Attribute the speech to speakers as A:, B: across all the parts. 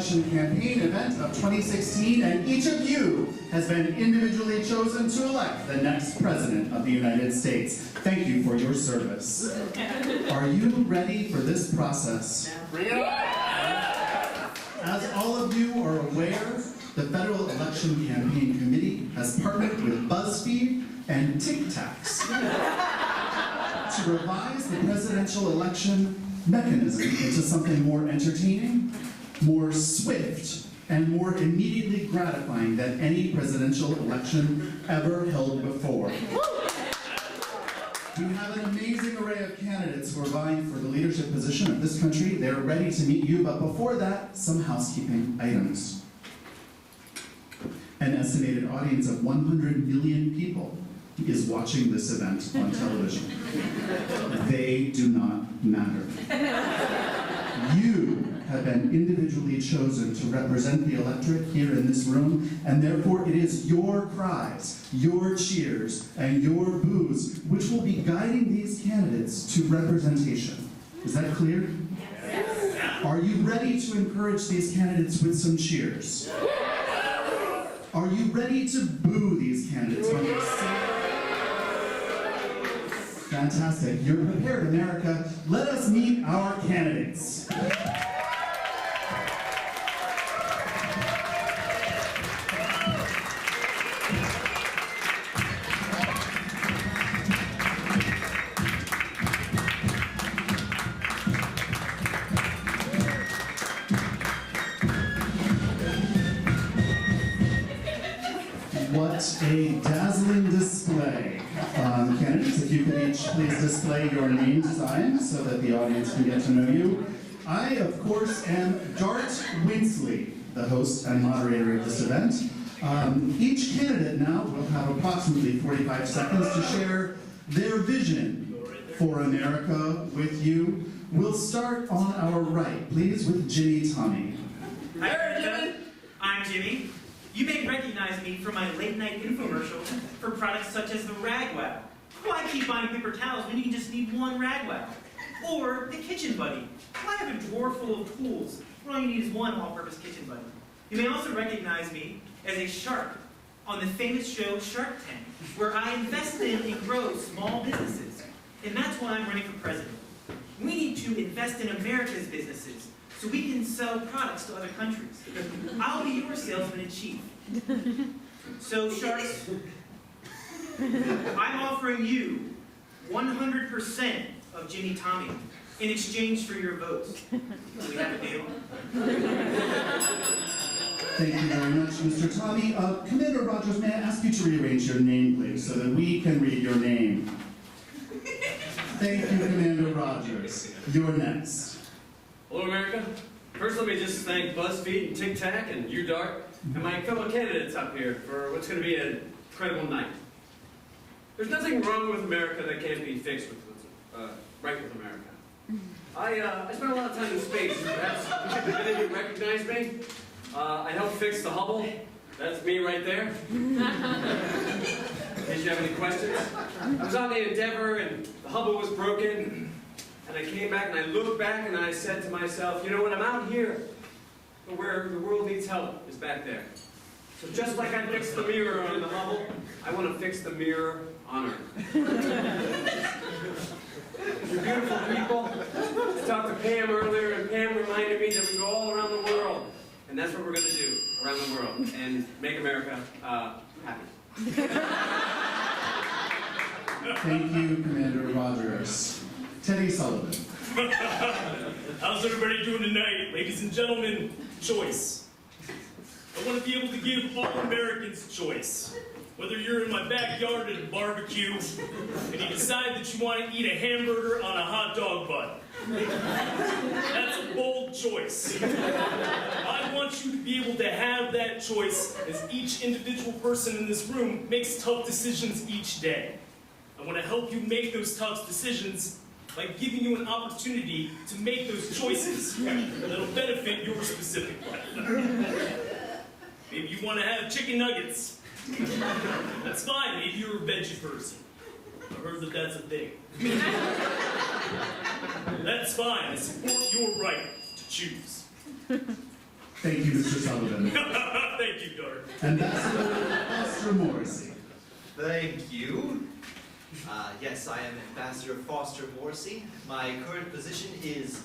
A: election campaign event of 2016, and each of you has been individually chosen to elect the next President of the United States. Thank you for your service. Are you ready for this process? As all of you are aware, the Federal Election Campaign Committee has partnered with BuzzFeed and Tic Tacs to revise the presidential election mechanism into something more entertaining, more swift, and more immediately gratifying than any presidential election ever held before. We have an amazing array of candidates who are vying for the leadership position of this country. They're ready to meet you, but before that, some housekeeping items. An estimated audience of 100 million people is watching this event on television. They do not matter. You have been individually chosen to represent the electorate here in this room, and therefore it is your cries, your cheers, and your boos which will be guiding these candidates to representation. Is that clear? Yes. Are you ready to encourage these candidates with some cheers? Are you ready to boo these candidates when they say? Fantastic. You're prepared, America. Let us meet our candidates. What a dazzling display. Candidates, if you could each please display your name design so that the audience can get to know you. I, of course, am Dart Winsley, the host and moderator of this event. Each candidate now will have approximately 45 seconds to share their vision for America with you. We'll start on our right, please, with Jimmy Tommy.
B: Hi, America. I'm Jimmy. You may recognize me from my late-night infomercial for products such as the Ragwell. Why keep buying paper towels when you can just need one Ragwell? Or the Kitchen Buddy. Why have a drawer full of tools when all you need is one all-purpose Kitchen Buddy? You may also recognize me as a shark on the famous show Shark Tank, where I invest in and grow small businesses. And that's why I'm running for president. We need to invest in America's businesses so we can sell products to other countries. I'll be your salesman in chief. So, sharks, I'm offering you 100% of Jimmy Tommy in exchange for your votes. Do we have a deal?
A: Thank you very much, Mr. Tommy. Commander Rogers, may I ask you to rearrange your name, please, so that we can read your name? Thank you, Commander Rogers. You're next.
C: Hello, America. First, let me just thank BuzzFeed and Tic Tac and you, Dart, and my fellow candidates up here for what's going to be an incredible night. There's nothing wrong with America that can't be fixed with right with America. I spent a lot of time in space. Perhaps many of you recognize me. I helped fix the Hubble. That's me right there. In case you have any questions. I was on the Endeavor and the Hubble was broken. And I came back and I looked back and I said to myself, you know what, I'm out here, but where the world needs help is back there. So just like I fixed the mirror on the Hubble, I want to fix the mirror on Earth. You're beautiful people. I talked to Pam earlier, and Pam reminded me that we go all around the world. And that's what we're going to do around the world, and make America happy.
A: Thank you, Commander Rogers. Teddy Sullivan.
D: How's everybody doing tonight? Ladies and gentlemen, choice. I want to be able to give all Americans choice. Whether you're in my backyard at a barbecue and you decide that you want to eat a hamburger on a hot dog bun. That's a bold choice. I want you to be able to have that choice as each individual person in this room makes tough decisions each day. I want to help you make those tough decisions by giving you an opportunity to make those choices that'll benefit your specific life. Maybe you want to have chicken nuggets. That's fine, maybe you're a veggie person. I heard that that's a thing. That's fine, I support your right to choose.
A: Thank you, Mr. Sullivan.
D: Thank you, Dart.
A: Ambassador Foster Morrissey.
E: Thank you. Yes, I am Ambassador Foster Morrissey. My current position is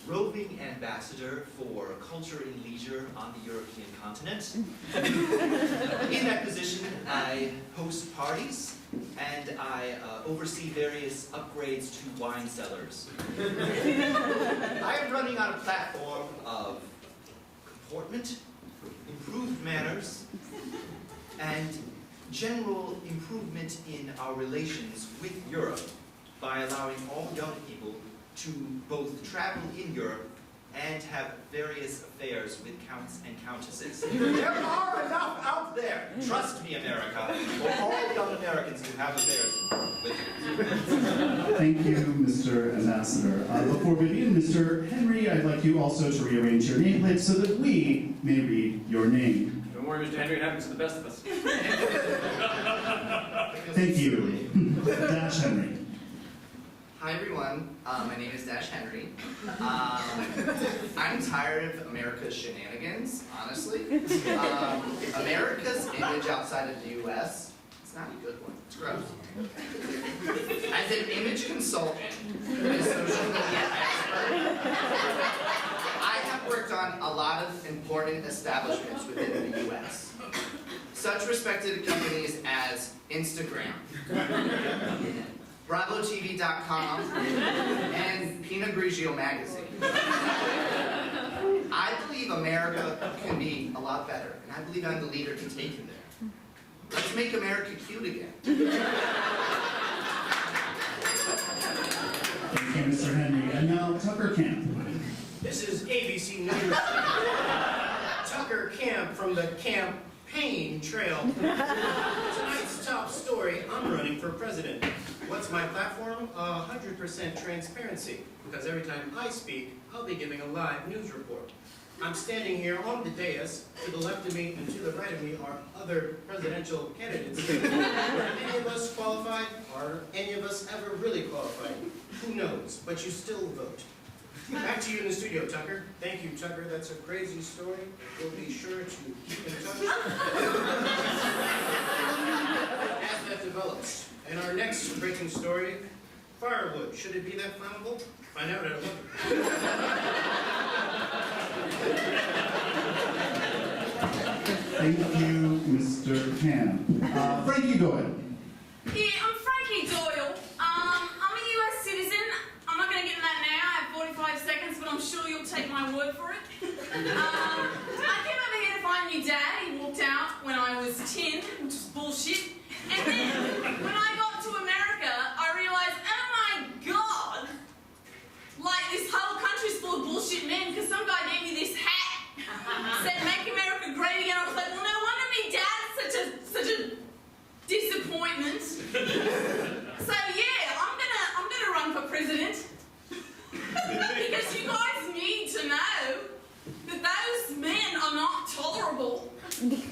E: roving ambassador for culture and leisure on the European continent. In that position, I host parties and I oversee various upgrades to wine cellars. I am running on a platform of comportment, improved manners, and general improvement in our relations with Europe by allowing all young people to both travel in Europe and have various affairs with counts and countesses. There are enough out there, trust me, America, for all young Americans to have affairs with you.
A: Thank you, Mr. Ambassador. Before we begin, Mr. Henry, I'd like you also to rearrange your nameplate so that we may read your name.
C: Don't worry, Mr. Henry, it happens to the best of us.
A: Thank you. Dash Henry.
F: Hi everyone, my name is Dash Henry. I'm tired of America's shenanigans, honestly. America's image outside of the US, it's not a good one, it's gross. As an image consultant and a social media expert, I have worked on a lot of important establishments within the US. Such respected companies as Instagram, BravoTV.com, and Pinot Grigio magazine. I believe America can be a lot better, and I believe I'm the leader to take it there. Let's make America cute again.
A: Thank you, Mr. Henry. And now, Tucker Camp.
G: This is ABC News. Tucker Camp from the campaign trail. Tonight's top story, I'm running for president. What's my platform? 100% transparency, because every time I speak, I'll be giving a live news report. I'm standing here on the dais. To the left of me and to the right of me are other presidential candidates. Are any of us qualified? Are any of us ever really qualified? Who knows? But you still vote. Back to you in the studio, Tucker. Thank you, Tucker. That's a crazy story. We'll be sure to keep in touch as that develops. And our next breaking story, firewood. Should it be that flammable? Find out at 11.
A: Thank you, Mr. Camp. Frankie Doyle.
H: Yeah, I'm Frankie Doyle. I'm a US citizen. I'm not going to get into that now. I have 45 seconds, but I'm sure you'll take my word for it. I came over here to find your dad. He walked out when I was 10, which is bullshit. And then, when I got to America, I realized, oh my God, like this whole country's full of bullshit men, because some guy gave me this hat, said make America great again. I was like, well, no wonder me dad's such a disappointment. So yeah, I'm gonna run for president. Because you guys need to know that those men are not tolerable.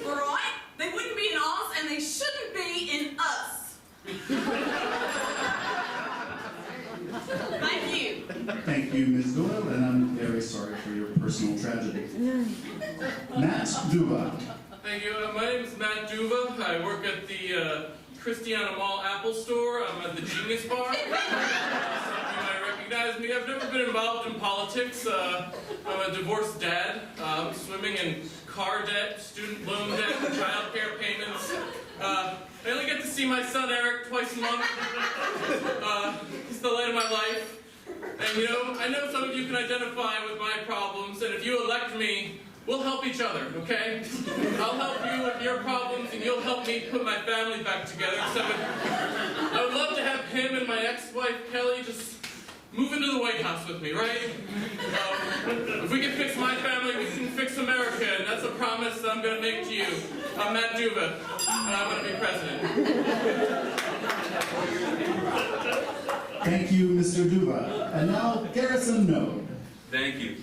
H: Alright? They wouldn't be in Oz and they shouldn't be in us. Thank you.
A: Thank you, Ms. Doyle, and I'm very sorry for your personal tragedy. Matt Duva.
I: Thank you. My name is Matt Duva. I work at the Christiana Mall Apple Store. I'm at the Genius Bar. Some of you might recognize me. I've never been involved in politics. I'm a divorced dad. I'm swimming in car debt, student loan debt, and child care payments. I only get to see my son Eric twice a month. He's the light of my life. And you know, I know some of you can identify with my problems, and if you elect me, we'll help each other, okay? I'll help you with your problems, and you'll help me put my family back together. So I would love to have him and my ex-wife, Kelly, just move into the White House with me, right? If we can fix my family, we can fix America, and that's a promise that I'm going to make to you. I'm Matt Duva, and I'm going to be president.
A: Thank you, Mr. Duva. And now, Garrison Node.
J: Thank you.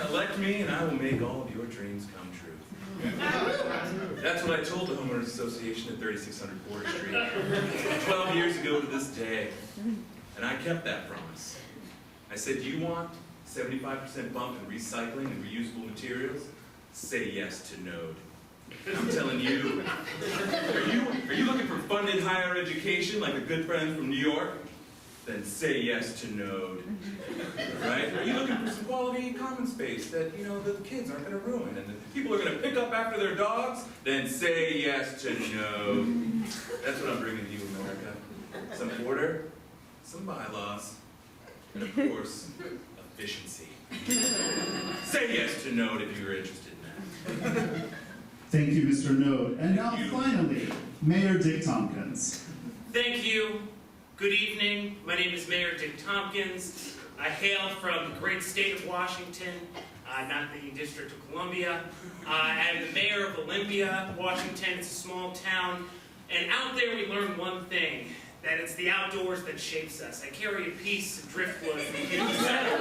J: Elect me and I will make all of your dreams come true. That's what I told the Homeowners Association at 3600 Porter Street 12 years ago to this day. And I kept that promise. I said, you want 75% bump in recycling and reusable materials, say yes to Node. I'm telling you, are you looking for funded higher education like a good friend from New York? Then say yes to Node. Right? Are you looking for some quality common space that, the kids aren't going to ruin and the people are going to pick up after their dogs? Then say yes to Node. That's what I'm bringing to you, America. Some order, some bylaws, and of course, efficiency. Say yes to Node if you're interested in that.
A: Thank you, Mr. Node. And now,
J: Thank you.
A: finally, Mayor Dick Tompkins.
B: Thank you. Good evening. My name is Mayor Dick Tompkins. I hail from the great state of Washington, not the District of Columbia. I am the mayor of Olympia, Washington. It's a small town. And out there we learn one thing, that it's the outdoors that shapes us. I carry a piece of driftwood from Hidden Center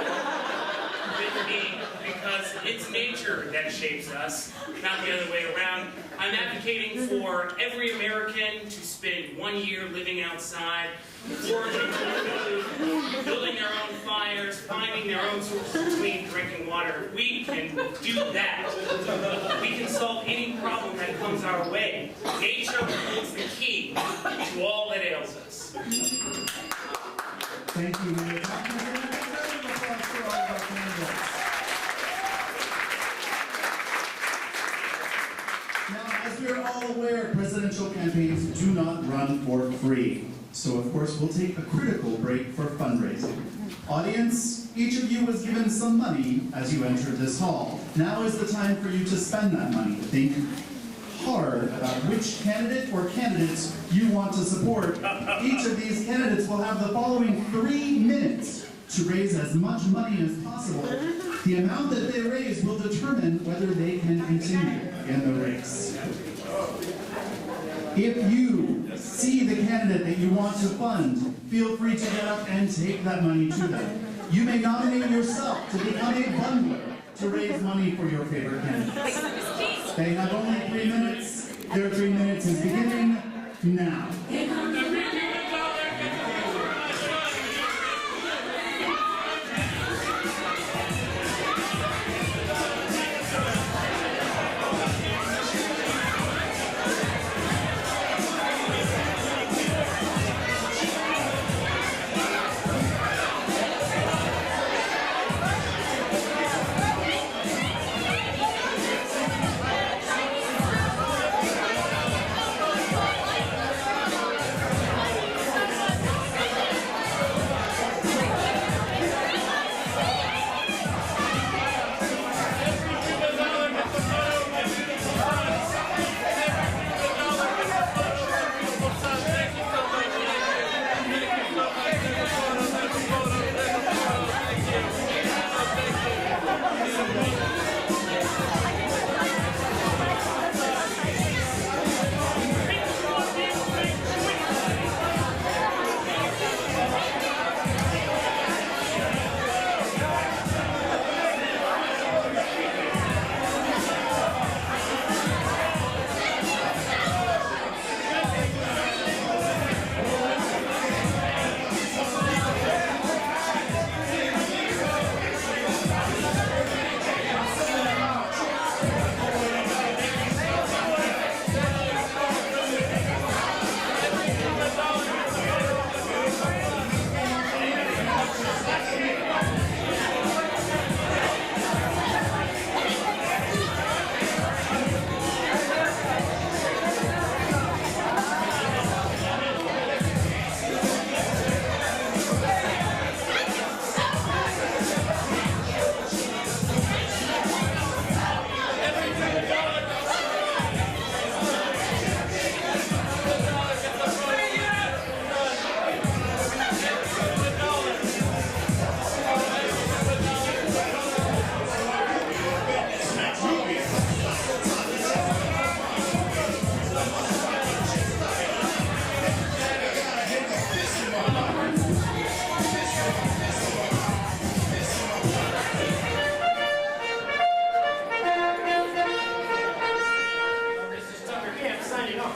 B: with me because it's nature that shapes us, not the other way around. I'm advocating for every American to spend 1 year living outside, foraging for food, building their own fires, finding their own sources of clean drinking water. If we can do that, we can solve any problem that comes our way. Nature is the key to all that ails us.
A: Thank you, Mayor Tompkins. And a round of applause for all of our candidates. Now, as we are all aware, presidential campaigns do not run for free. So, of course, we'll take a critical break for fundraising. Audience, each of you was given some money as you entered this hall. Now is the time for you to spend that money. Think hard about which candidate or candidates you want to support. Each of these candidates will have the following 3 minutes to raise as much money as possible. The amount that they raise will determine whether they can continue in the race. If you see the candidate that you want to fund, feel free to get up and take that money to them. You may nominate yourself to become a bundler to raise money for your favorite candidates. They have only 3 minutes. Their 3 minutes is beginning now.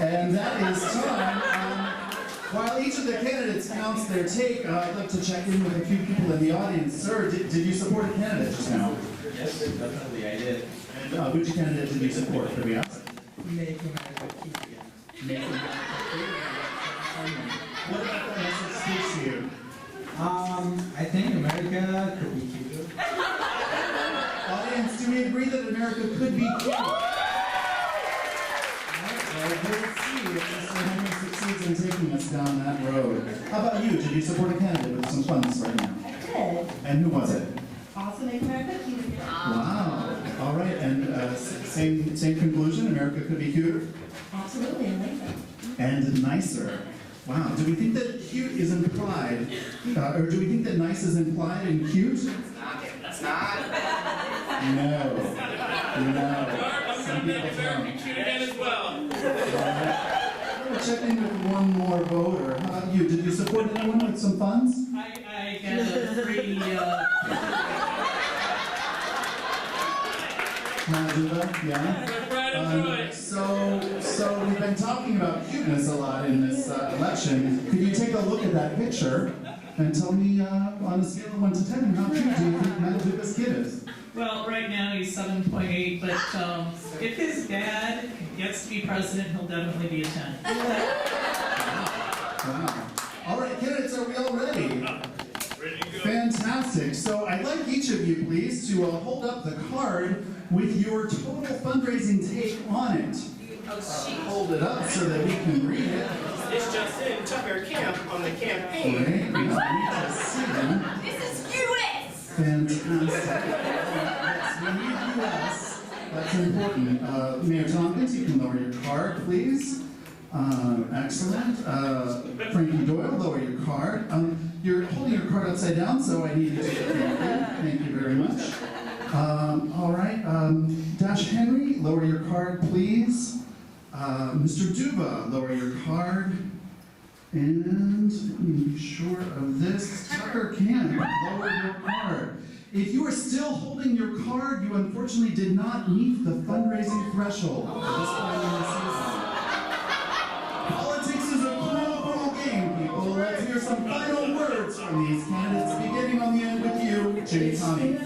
A: And that is time. While each of the candidates counts their take, I'd like to check in with a few people in the audience. Sir, did you support a candidate just now?
K: Yes, definitely, I did.
A: And which candidate did you support, could we ask?
K: Make America keep it.
A: Make America great again. What about that message speaks to you?
K: I think America could be cuter.
A: Audience, do we agree that America could be cute? Well, we'll see if Mr. Henry succeeds in taking us down that road. How about you? Did you support a candidate with some funds right now?
L: I did.
A: And who was it?
L: Also make America cute again.
A: Wow. All right, and same conclusion, America could be cuter?
L: Absolutely, and nicer.
A: And nicer. Wow. Do we think that cute is implied, or do we think that nice is implied in cute?
F: It's not.
A: No.
I: I'm
A: Some
I: gonna make
A: people
I: America
A: don't.
I: cute again as well.
A: I'm gonna check in with one more voter. How about you? Did you support anyone with some funds?
M: I got a free,
A: Majuba, yeah.
I: Pride and joy.
A: So we've been talking about cuteness a lot in this election. Could you take a look at that picture and tell me on a scale of 1 to 10 how cute do you think Majuba's kid is?
M: well, right now he's 7.8, but if his dad gets to be president, he'll definitely be a 10.
A: Wow. All right, candidates, are we all ready?
D: Ready to go.
A: Fantastic. So I'd like each of you, please, to hold up the card with your total fundraising take on it. Hold it up so that we can read it.
G: It's just in Tucker Camp on the campaign.
A: Great. We need to see them.
H: This is US!
A: Fantastic. Yes, we need US. That's important. Mayor Tompkins, you can lower your card, please. Excellent. Frankie Doyle, lower your card. You're holding your card upside down, so I need you to thank you very much. All right. Dash Henry, lower your card, please. Mr. Duba, lower your card. And let me be sure of this. Tucker Camp, lower your card. If you are still holding your card, you unfortunately did not meet the fundraising threshold for this point in the season. Politics is a cruel game, people. Let's hear some final words from these candidates, beginning on the end with you, Jimmy Tommy.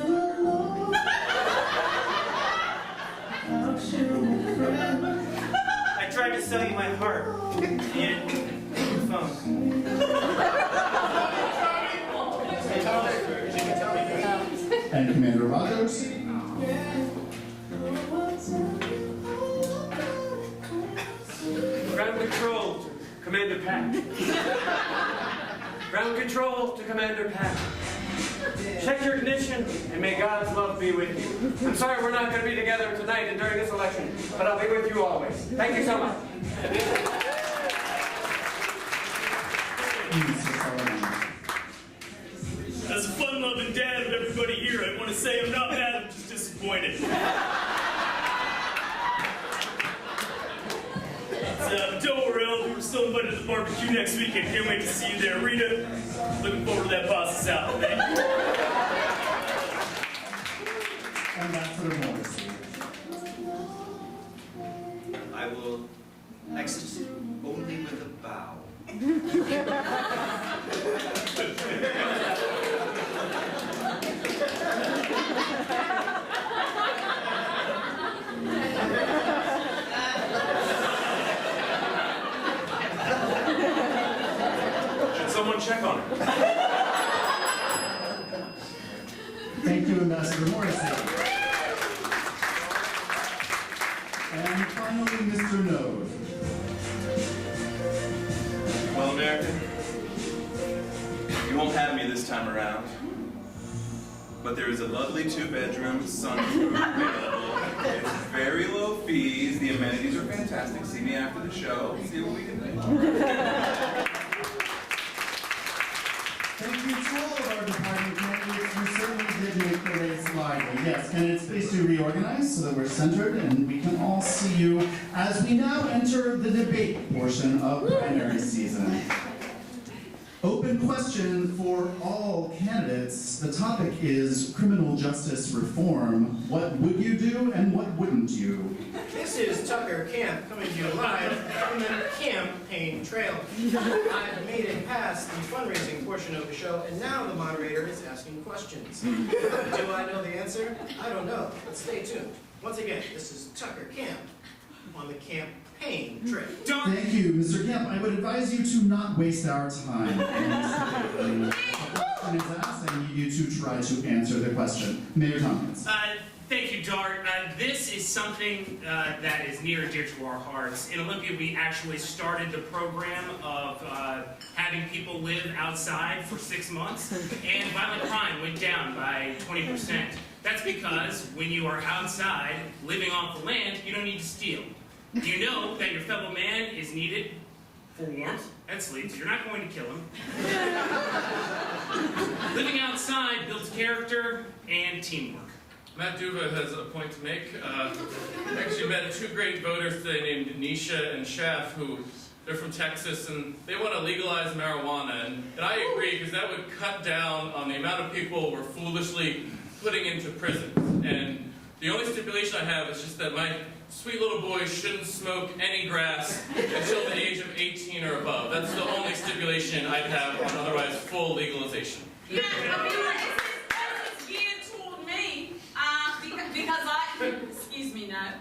B: I tried to sell you my heart. And the phone.
A: And Commander Rogers.
C: Ground control to Commander Pat. Ground control to Commander Pat. Check your ignition, and may God's love be with you. I'm sorry we're not going to be together tonight and during this election, but I'll be with you always. Thank you so much.
D: As a fun-loving dad of everybody here, I want to say I'm not mad, I'm just disappointed. Don't worry, we were still invited to the barbecue next weekend. Can't wait to see you there. Rita, looking forward to that pasta salad. Thank you.
A: Ambassador Morrissey.
E: I will exit only with a bow.
J: Should someone check on her?
A: Thank you, Ambassador Morrissey. And finally, Mr. Node.
J: Well, American, you won't have me this time around. But there is a lovely 2-bedroom sunroom available. It's very low fees. The amenities are fantastic. See me after the show. See what we can do.
A: Thank you to all of our department candidates. You certainly did make the race lively. Yes, candidates, please do reorganize so that we're centered and we can all see you as we now enter the debate portion of primary season. Open open question for all candidates. The topic is criminal justice reform. What would you do and what wouldn't you?
G: This is Tucker Camp coming to you live from the campaign trail. I've made it past the fundraising portion of the show, and now the moderator is asking questions. Do I know the answer? I don't know, but stay tuned. Once again, this is Tucker Camp on the campaign trail.
A: Thank you, Mr. Kemp. I would advise you to not waste our time. And the question is asked, I need you to try to answer the question. Mayor Tompkins.
B: Thank you, Dart. This is something that is near and dear to our hearts. In Olympia, we actually started the program of having people live outside for 6 months, and violent crime went down by 20%. That's because when you are outside, living off the land, you don't need to steal. You know that your fellow man is needed for warmth and sleep, so you're not going to kill him. Living outside builds character and teamwork.
I: Matt Duva has a point to make. Actually met two great voters today named Nisha and Schaff, who they're from Texas, and they want to legalize marijuana. And I agree, because that would cut down on the amount of people we're foolishly putting into prison. And the only stipulation I have is just that my sweet little boy shouldn't smoke any grass until the age of 18 or above. That's the only stipulation I'd have on otherwise full legalization.
H: Yeah, I mean, it's geared toward me, because excuse me, no.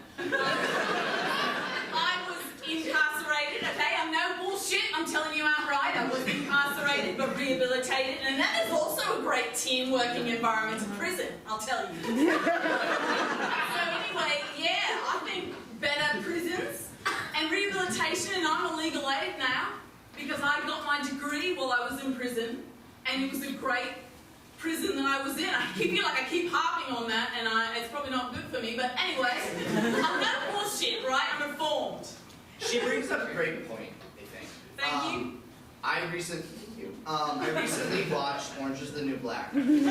H: I was incarcerated, okay? I'm no bullshit, I'm telling you outright. I was incarcerated but rehabilitated, and that is also a great team working environment in prison, I'll tell you. So anyway, yeah, I think better prisons and rehabilitation, and I'm a legal aid now because I got my degree while I was in prison, and it was a great prison that I was in. I feel like I keep harping on that, and it's probably not good for me, but anyway, I'm no bullshit, right? I'm reformed.
F: She brings up a great point, I think.
H: Thank you.
F: I recently watched Orange is the New Black. And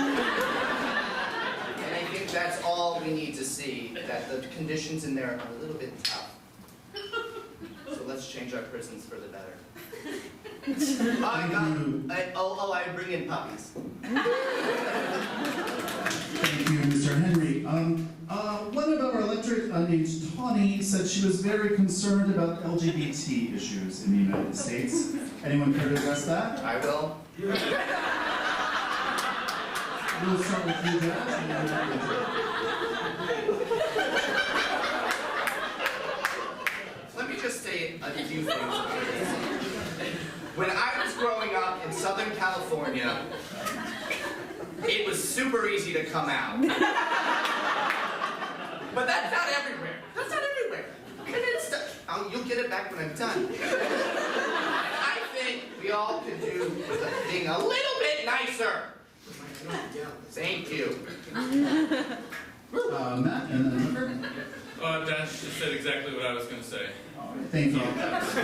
F: I think that's all we need to see, that the conditions in there are a little bit tough. So let's change our prisons for the better. I bring in puppies.
A: Thank you, Mr. Henry. One of our electorate named Tawny said she was very concerned about LGBT issues in the United States. Anyone care to address that?
F: I will.
A: We'll start with you, Josh.
F: Let me just say a few things. When I was growing up in Southern California, it was super easy to come out. But that's not everywhere. That's not everywhere. You'll get it back when I'm done. I think we all could do with a thing a little bit nicer. Thank you.
A: Matt, and then Tucker.
I: Dash just said exactly what I was going to say.
A: Thank you.
G: This is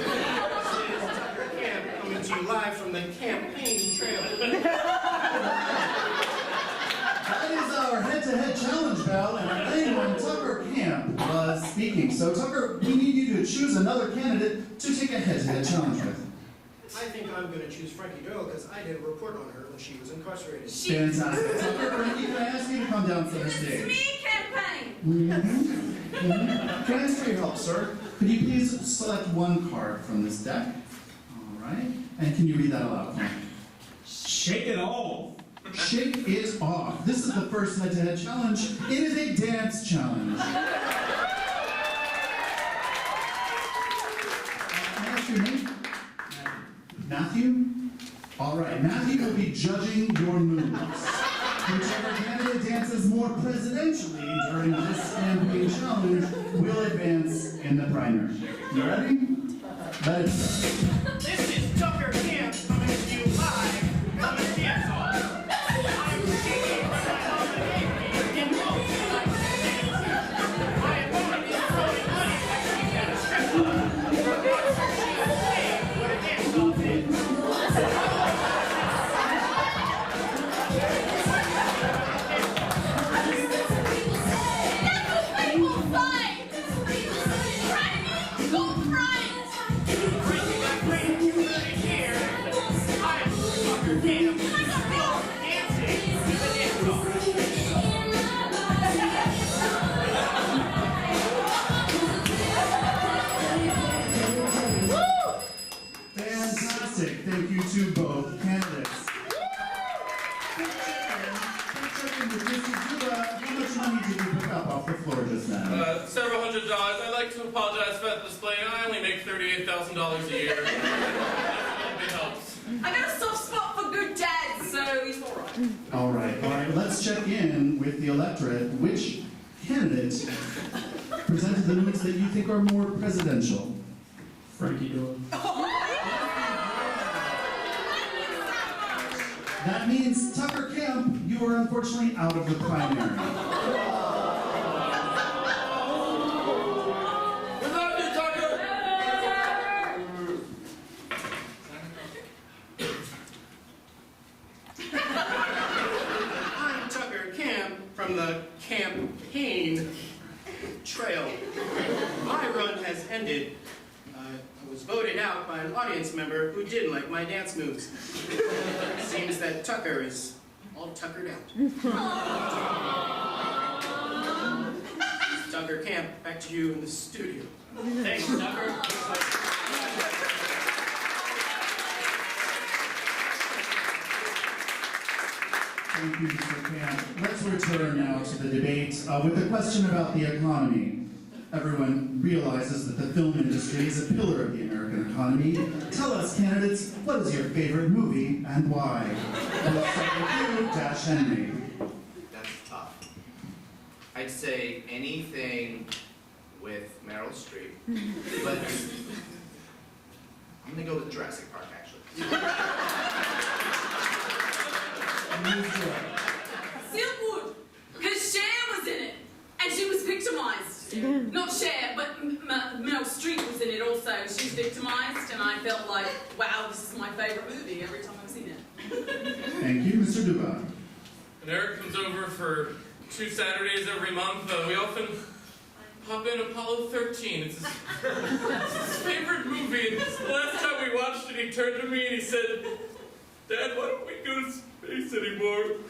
G: Tucker Camp coming to you live from the campaign trail.
A: That is our head-to-head challenge bell, and our name when Tucker Camp was speaking. So Tucker, we need you to choose another candidate to take a head-to-head challenge with.
G: I think I'm going to choose Frankie Doyle because I did a report on her when she was incarcerated.
A: Fantastic. Tucker, Frankie, can I ask you to come down center
H: It's
A: stage?
H: me campaign.
A: Can I ask for your help, sir? Could you please select one card from this deck? All right. And can you read that aloud for me?
D: Shake it off.
A: Shake it off. This is the first head-to-head challenge. It is a dance challenge. Can I ask your name? Matthew? All right, Matthew will be judging your moves. Whichever candidate dances more presidentially during this campaign challenge will advance in the primary. You ready? Let's start.
G: This is Tucker Camp coming to you live from the dance hall. I'm seeking for my nominee in both. I am going to be throwing money like she's at a strip club. For once, she will see what a dance off is.
H: People say, go right.
I: Several $100s. I'd like to apologize for that display. I only make $38,000 a year. It helps.
H: I got a soft spot for good dads, so he's all right.
A: All right. Let's check in with the electorate. Which candidate presented the moves that you think are more presidential?
D: Frankie Doyle.
A: That means Tucker Camp, you are unfortunately out of the primary.
G: I'm Tucker Camp from the campaign trail. My run has ended. I was voted out by an audience member who didn't like my dance moves. Seems that Tucker is all tuckered out. Tucker Camp, back to you in the studio. Thanks, Tucker.
A: Thank you, Mr. Camp. Let's return now to the debate with a question about the economy. Everyone realizes that the film industry is a pillar of the American economy. Tell us, candidates, what is your favorite movie and why? Let's start with you, Dash Henry.
F: That's tough. I'd say anything with Meryl Streep, but I'm gonna go with Jurassic Park, actually.
H: Silkwood, because Cher was in it, and she was victimized. Not Cher, but Meryl Streep was in it also. She's victimized, and I felt like, wow, this is my favorite movie every time I've seen it.
A: Thank you, Mr. Duba.
I: When Eric comes over for 2 Saturdays every month, we often pop in Apollo 13. It's his favorite movie. And the last time we watched it, he turned to me and he said, "Dad, why don't we go to space anymore?"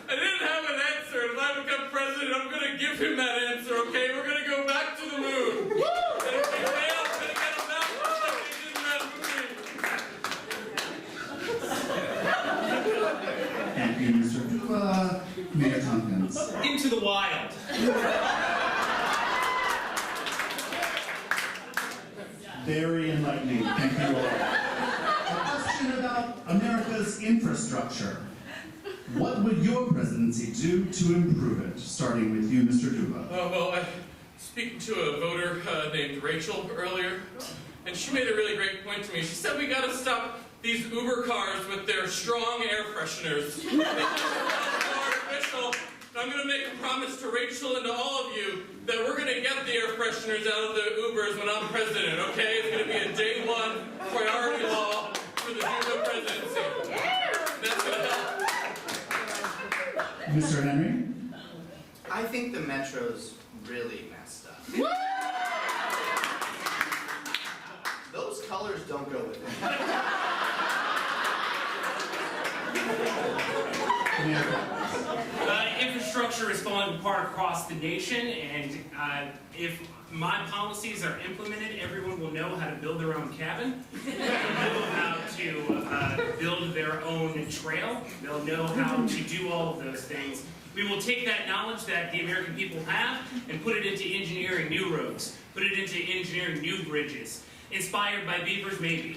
I: I didn't have an answer, and if I become president, I'm going to give him that answer, okay? We're going to go back to the moon. And if we fail, I'm going to get a mountain like they did in that movie.
A: Thank you, Mr. Duba. Mayor Tompkins.
B: Into the wild.
A: Very enlightening. Thank you all. A question about America's infrastructure. What would your presidency do to improve it? Starting with you, Mr. Duba.
I: Well, I was speaking to a voter named Rachel earlier, and she made a really great point to me. She said we got to stop these Uber cars with their strong air fresheners. They're artificial. I'm going to make a promise to Rachel and to all of you that we're going to get the air fresheners out of the Ubers when I'm president, okay? It's going to be a day one priority law for the Duba presidency. That's going to help.
A: Mr. Henry?
F: I think the Metro's really messed up. Those colors don't go with it.
B: Infrastructure is falling apart across the nation, and if my policies are implemented, everyone will know how to build their own cabin. They'll know how to build their own trail. They'll know how to do all of those things. We will take that knowledge that the American people have and put it into engineering new roads, put it into engineering new bridges, inspired by beavers, maybe.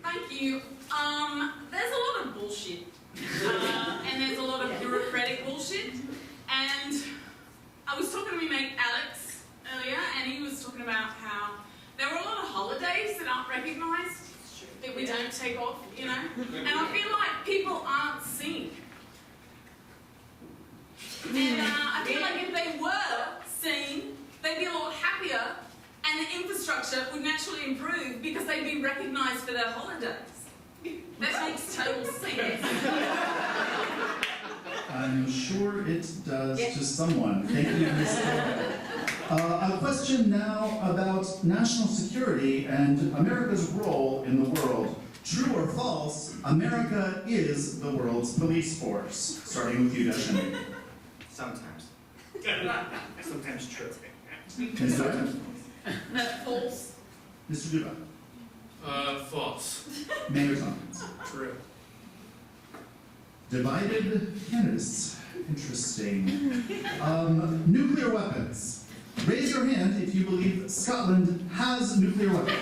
H: Thank you. There's a lot of bullshit. And there's a lot of bureaucratic bullshit. And I was talking to my mate Alex earlier, and he was talking about how there are a lot of holidays that aren't recognised, that we don't take off, you know? And I feel like people aren't seen. And I feel like if they were seen, they'd be a lot happier, and the infrastructure would naturally improve because they'd be recognised for their holidays. That makes total sense.
A: I'm sure it does to someone. Thank you, Ms. A question now about national security and America's role in the world. True or false, America is the world's police force. Starting with you, Deshan.
F: Sometimes. Sometimes true.
A: Ms. Dutton.
H: False.
A: Mr. Duba.
I: False.
A: Mayor Tompkins.
C: True.
A: Divided candidates. Interesting. Nuclear weapons. Raise your hand if you believe Scotland has nuclear weapons.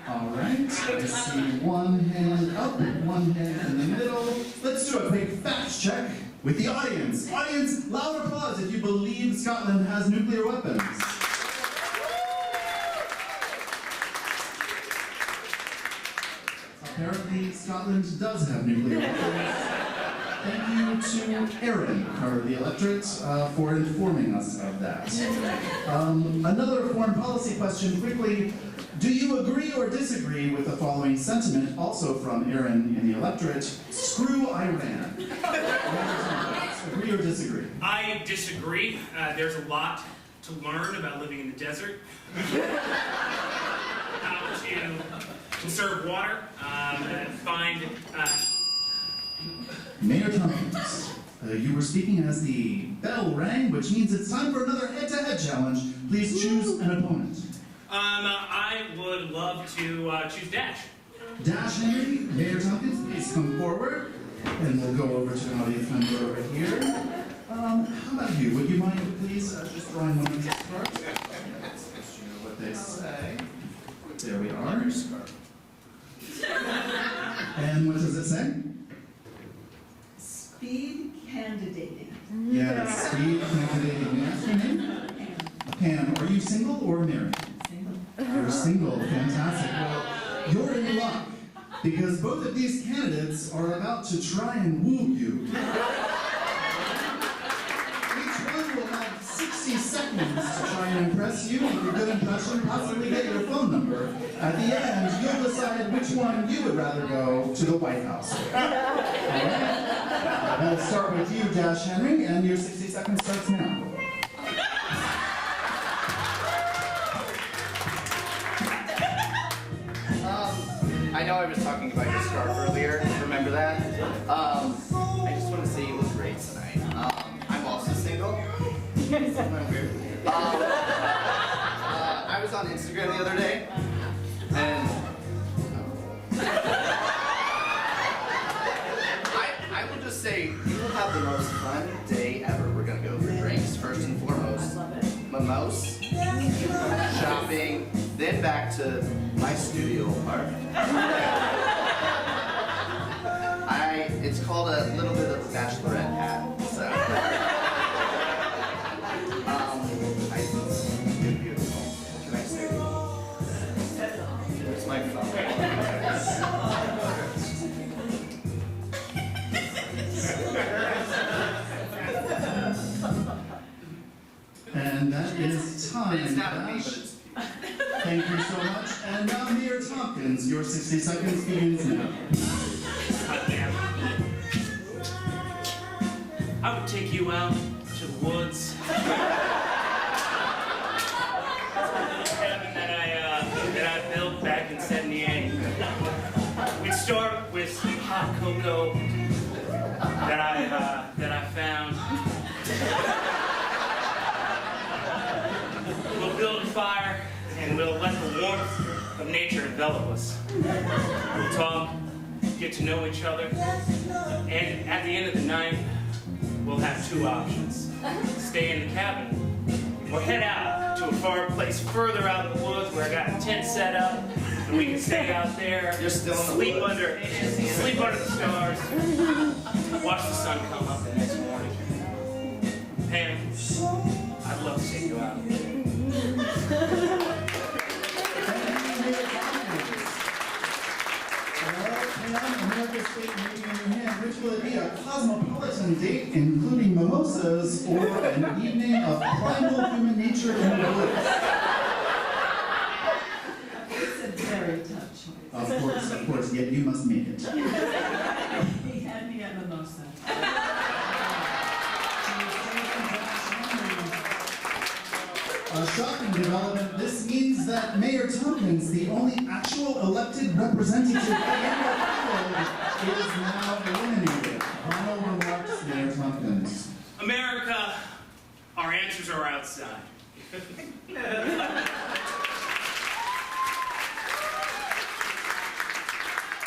A: All right, I see one hand up, one hand in the middle. Let's do a quick fact check with the audience. Audience, loud applause if you believe Scotland has nuclear weapons. Apparently, Scotland does have nuclear weapons. Thank you to Erin, or the electorate, for informing us of that. Another foreign policy question quickly. Do you agree or disagree with the following sentiment, also from Erin in the electorate? Screw Iran. Agree or disagree?
B: I disagree. There's a lot to learn about living in the desert. How to conserve water, and find...
A: Mayor Tompkins, you were speaking as the bell rang, which means it's time for another head-to-head challenge. Please choose an opponent.
B: I would love to choose Dash.
A: Dash Henry, Mayor Tompkins, please come forward. And we'll go over to an audience member over here. How about you? Would you mind, please, just drawing one of these cards? You know what they say. There we are. And what does it say?
L: Speed candidating.
A: Yes, speed candidating. May I ask your name? Pam. Are you single or married?
L: Single.
A: You're single. Fantastic. Well, you're in luck because both of these candidates are about to try and woo you. Each one will have 60 seconds to try and impress you, make a good impression, possibly get your phone number. At the end, you'll decide which one you would rather go to the White House with. All right? We'll start with you, Dash Henry, and your 60 seconds starts now.
F: I know I was talking about your scarf earlier. Remember that? I just want to say you look great tonight. I'm also single. Isn't that weird? I was on Instagram the other day, and I will just say you will have the most fun day ever. We're gonna go for drinks first and foremost, mimosas, shopping, then back to my studio apartment. It's called a little bit of a bachelorette hat. So, you're beautiful. Can I say? Where's my phone?
A: And that is time.
F: It's not me,
A: Dash.
F: but it's
A: Thank you so much. And now, Mayor Tompkins, your 60 seconds begins now.
B: I would take you out to the woods. Cabin that I built back in '78. We'd start with hot cocoa that I found. We'll build a fire and we'll let the warmth of nature envelop us. We'll talk, get to know each other, and at the end of the night, we'll have two options. Stay in the cabin, or head out to a far place further out in the woods where I got a tent set up, and we can stay out there,
F: You're still in the
B: sleep
F: woods.
B: under the stars, watch the sun come up the next morning. Pam, I'd love to take you out.
A: America's State Navy in your hand. Which will it be? A cosmopolitan date including mimosas or an evening of primal human nature in the woods?
L: It's a very tough choice.
A: Of course, yet you must make it.
L: He had me at mimosa.
A: A shocking development. This means that Mayor Tompkins, the only actual elected representative in the field, is now eliminated. Final remarks, Mayor Tompkins.
B: America, our answers are outside.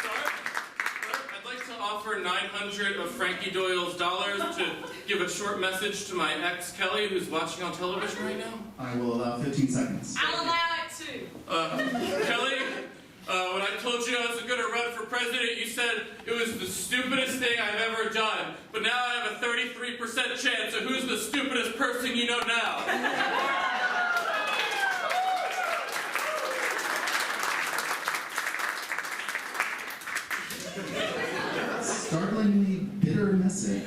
B: Sorry?
I: offer 900 of Frankie Doyle's dollars to give a short message to my ex, Kelly, who's watching on television right now?
A: I will allow 15 seconds.
H: I'll allow it too.
I: Kelly, when I told you I was going to run for president, you said it was the stupidest thing I've ever done. But now I have a 33% chance of who's the stupidest person you know now.
A: Startlingly bitter message.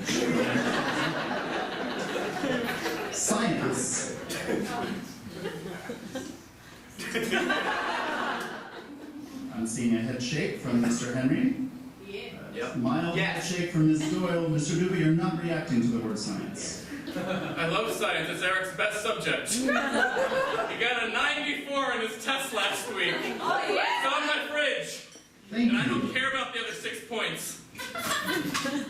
A: Science. I'm seeing a head shake from Mr. Henry.
H: Yeah.
A: Mild head shake from Ms. Doyle. Mr. Duba, you're not reacting to the word science.
I: I love science. It's Eric's best subject. He got a 94 in his test last week.
H: Oh, yeah?
I: It's on my fridge.
A: Thank
I: And I
A: you.
I: don't care about the other 6 points.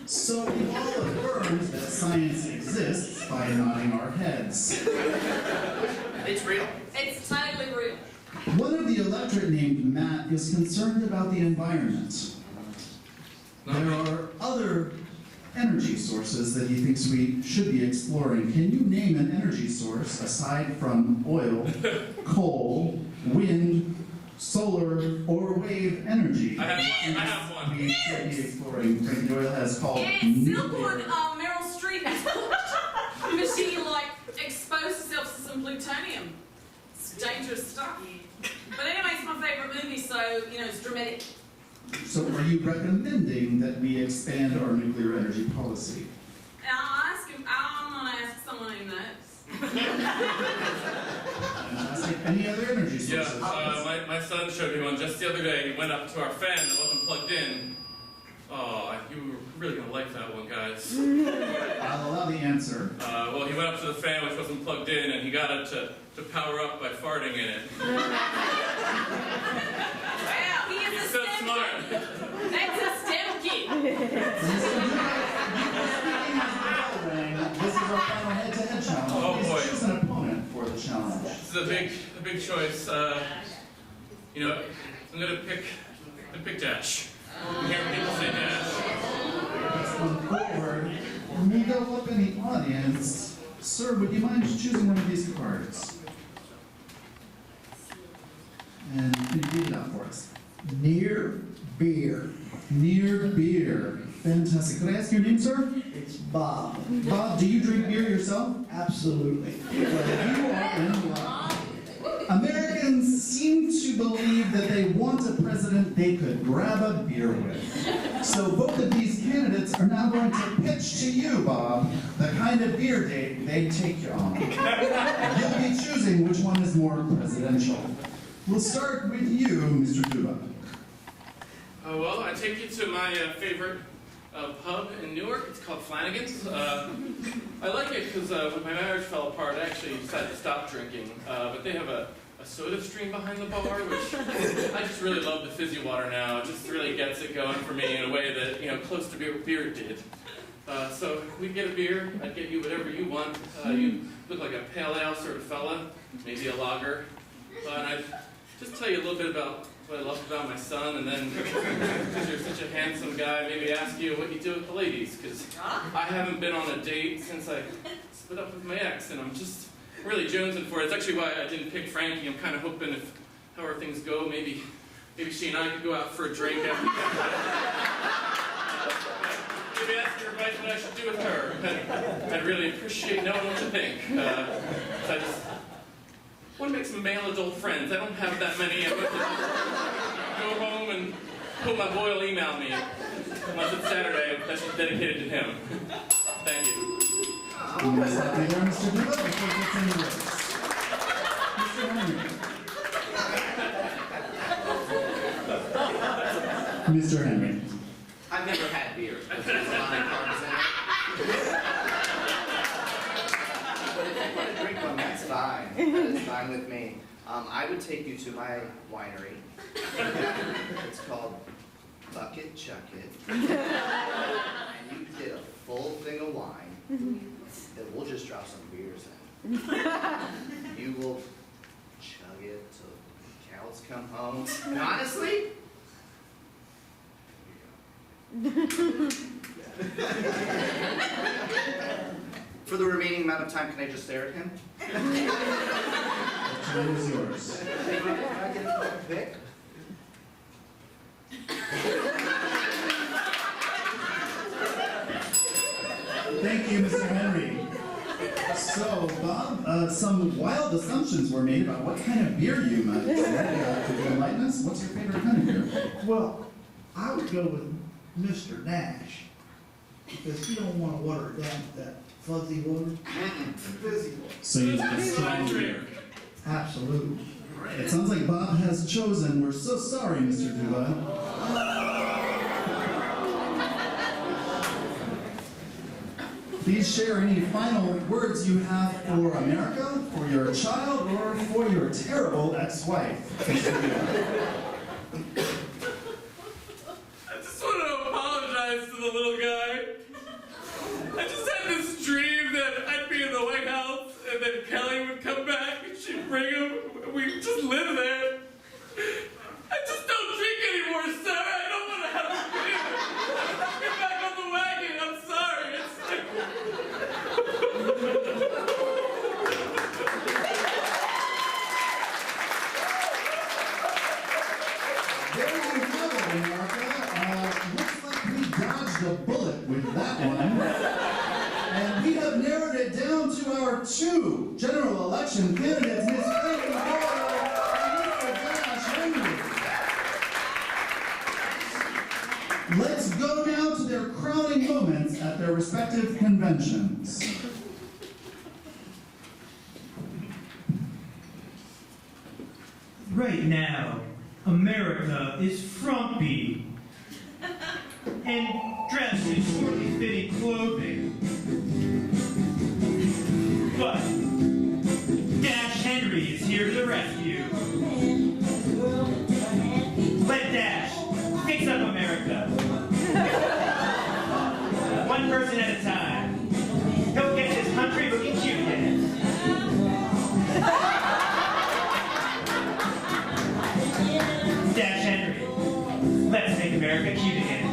A: So we all affirmed that science exists by nodding our heads.
F: It's real.
H: It's totally real.
A: One of the electorate named Matt is concerned about the environment. There are other energy sources that he thinks we should be exploring. Can you name an energy source aside from oil, coal, wind, solar, or wave energy?
I: I have one.
A: We should be exploring. Frank Doyle has called
H: Yeah, it's still
A: nuclear.
H: good. Meryl Streep because she exposed herself to some plutonium. It's dangerous stuff. But anyway, it's my favourite movie, so it's dramatic.
A: So are you recommending that we expand our nuclear energy policy?
H: I'll ask him. I'm gonna ask someone who knows.
A: Fantastic. Any other energy
I: Yeah,
A: sources?
I: my son showed me one just the other day. He went up to our fan that wasn't plugged in. Oh, you were really going to like that one, guys.
A: I'll allow the answer.
I: Well, he went up to the fan which wasn't plugged in, and he got it to power up by farting in it.
H: Wow, he is
I: He's
H: a
I: so
H: STEM
I: smart.
H: kid. That's a STEM kid.
A: This is our final head-to-head challenge.
I: Oh, boy.
A: Please choose an opponent for the challenge.
I: This is a big choice. I'm going to pick Dash. I'm hearing people say Dash.
A: Let's come forward. When we go up in the audience, sir, would you mind choosing one of these cards? And can you read it out for us?
N: Near beer.
A: Near beer. Fantastic. Could I ask your name, sir?
N: It's Bob.
A: Bob, do you drink beer yourself?
N: Absolutely.
A: You are in luck. Americans seem to believe that they want a president they could grab a beer with. So both of these candidates are now going to pitch to you, Bob, the kind of beer date they'd take you on. You'll be choosing which one is more presidential. We'll start with you, Mr. Duba.
I: Well, I take you to my favorite pub in Newark. It's called Flanagan's. I like it because when my marriage fell apart, I actually decided to stop drinking. But they have a soda stream behind the bar, which I just really love the fizzy water now. It just really gets it going for me in a way that, close to beer did. So we'd get a beer. I'd get you whatever you want. You look like a pale ale sort of fella, maybe a lager. And I'd just tell you a little bit about what I love about my son, and then, because you're such a handsome guy, maybe ask you what you do with the ladies, because I haven't been on a date since I split up with my ex, and I'm just really jonesing for it. It's actually why I didn't pick Frankie. I'm kind of hoping if, however things go, maybe she and I could go out for a drink after that. Maybe ask your advice what I should do with her. I'd really appreciate knowing what you think. I just want to make some male adult friends. I don't have that many. I would go home and hope my boy will email me. Unless it's Saturday, that's just dedicated to him. Thank you.
A: Yes, there, Mr. Duba, before it gets any worse. Mr. Henry. Mr. Henry.
F: I've never had beer. There's a lot of carbs in it. But if you want to drink one, that's fine. That is fine with me. I would take you to my winery. It's called Bucket Chuck It. And you get a full thing of wine. Then we'll just drop some beers in. You will chug it till the cows come home. And honestly, For the remaining amount of time, can I just stare at him?
A: The time is yours.
F: Can I get a pic?
A: Thank you, Mr. Henry. So, Bob, some wild assumptions were made about what kind of beer you might say. Could you enlighten us? What's your favorite kind of beer?
N: Well, I would go with Mr. Nash, because you don't want to water it down with that fuzzy water. Fizzy water.
A: So you like a strong beer.
N: Absolutely.
A: It sounds like Bob has chosen. We're so sorry, Mr. Duba. Please share any final words you have for America, for your child, or for your terrible ex-wife. Mr. Duba.
I: I just want to apologize to the little guy. I just had this dream that I'd be in the White House and then Kelly would come back and she'd bring him. We'd just live there. I just don't drink anymore, sir. I don't want to have to drink. Get back on the wagon. I'm sorry.
A: There you have it, America. Looks like we dodged a bullet with that one. And we have narrowed it down to our two general election candidates, Ms. Frankie Doyle and Mr. Dash Henry. Let's go now to their crowning moments at their respective conventions.
O: Right now, America is frumpy and dressed in poorly fitting clothing. But Dash Henry is here to the rescue. Let Dash fix up America. One person at a time. He'll get this country looking cute again. Dash Henry, let's make America cute again.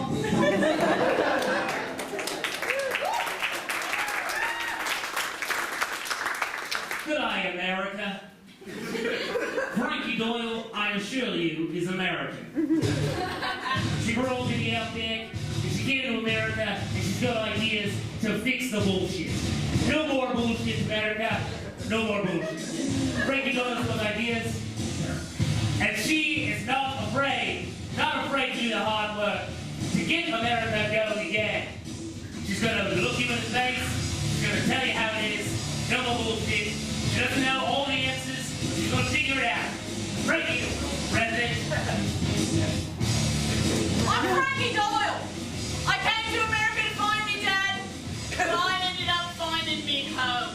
P: Good eye, America. Frankie Doyle, I assure you, is American. She grew up in the outback, and she came to America, and she's got ideas to fix the bullshit. No more bullshit, America. No more bullshit. Frankie Doyle's got ideas, and she is not afraid to do the hard work to get America going again. She's going to look you in the face, she's going to tell you how it is, no more bullshit. She doesn't know all the answers, she's going to figure it out. Frankie, President.
H: I'm Frankie Doyle. I came to America to find me dad, but I ended up finding me home.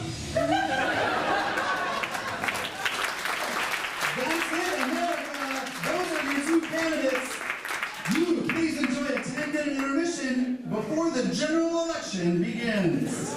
A: That's it, America. Those are your two candidates. You please enjoy a 10-minute intermission before the general election begins.